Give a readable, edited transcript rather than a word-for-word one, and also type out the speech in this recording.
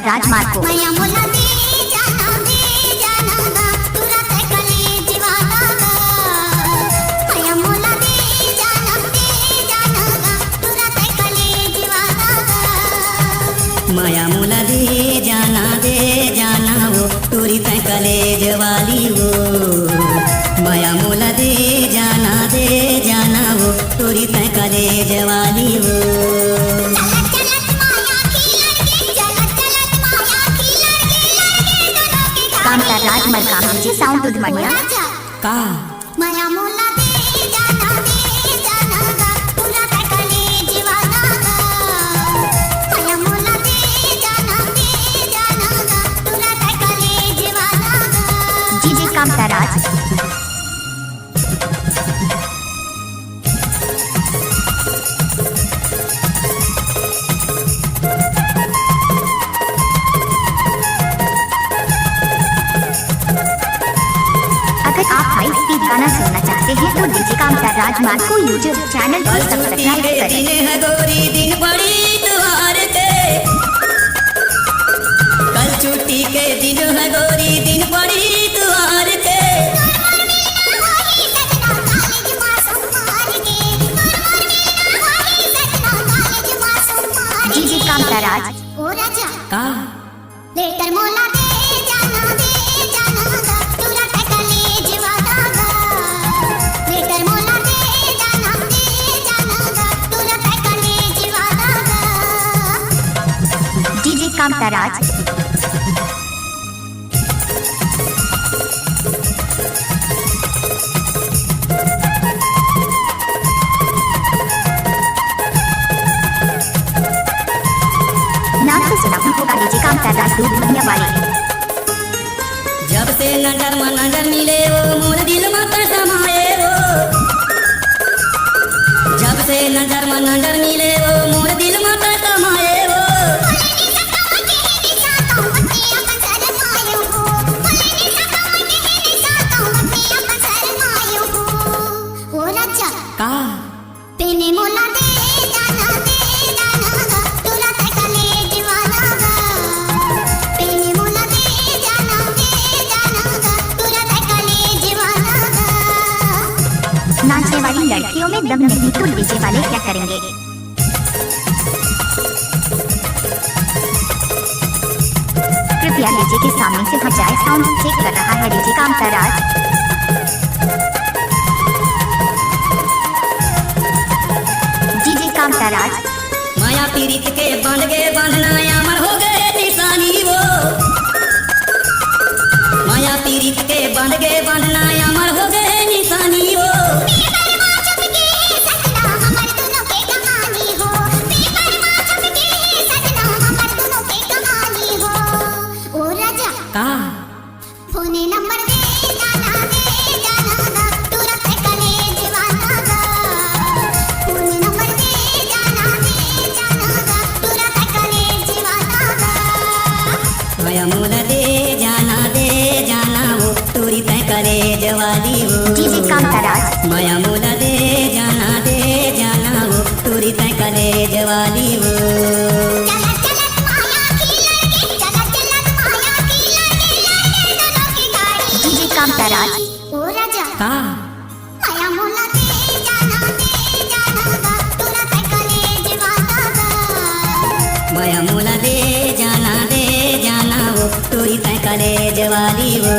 राजमार्ग को। माया मोला दे जाना वो तोरी तय कलेज वाली वो। माया मोला दे जाना वो तोरी तय कलेज वाली वो। कामता राजमार्ग का नीचे साउंड उधमनिया का माया मोला दे जाना पूरा तय कलेज वाला माया मोला दे जाना पूरा तय कलेज वाला। डीजे कामता राज। अगर आप हाई स्पीड गाना सुनना चाहते हैं तो डीजे कामता राजमार्ग को यूट्यूब चैनल को सब्सक्राइब करें। दिन है गोरी दिन बड़ी त्योहार के। कल छुट्टी के दिन है गोरी दिन बड़ी त्योहार के। डीजे कामता राज। ओ राजा का लेटर मोला दे जाना पूरा तय कलेज वाला लेटर मोला दे जाना पूरा तय कलेज वाला। डीजे कामता राज। नाम तो सुना ही होगा डीजे कामता राज दूध दुनिया वाले। जब से नजर में नजर मिले वो मोर दिल में तर समाए वो। जब से नजर में नजर मिले वो मोर दिल में तर समाए वो। ओ राजा का पेने मोला दे जाना पूरा तय कलेज वाला पेने मोला दे जाना पूरा तय कलेज वाला। नाचने वाली लड़कियों में दम नहीं तो डीजे वाले क्या करेंगे। कृपया डीजे के सामने से हट जाए। साउंड चेक कर रहा है डीजे कामता राज। डीजे कामता राज। माया पीड़ित के बांध गए बांधना अमर हो गए निशानी वो। माया पीड़ित के बांध गए बांधना अमर हो गए निशानी वो। का फोने नंबर दे जाना पूरा तय कलेज वाला फोने नंबर दे जाना पूरा तय कलेज वाला। माया मोला दे जाना वो तोरी तय कलेज वाली वो। डीजे कामता राज। माया मोला दे जाना वो तोरी तय कलेज वाली वो। चलत चलत माया की लड़की चलत माया की लड़की दोनों की गाड़ी। डीजे कामता राज। ओ राजा का माया मोला दे जाना पूरा तय कलेज वाला माया मोला दे जाना वो तोरी तय कलेज वाली वो।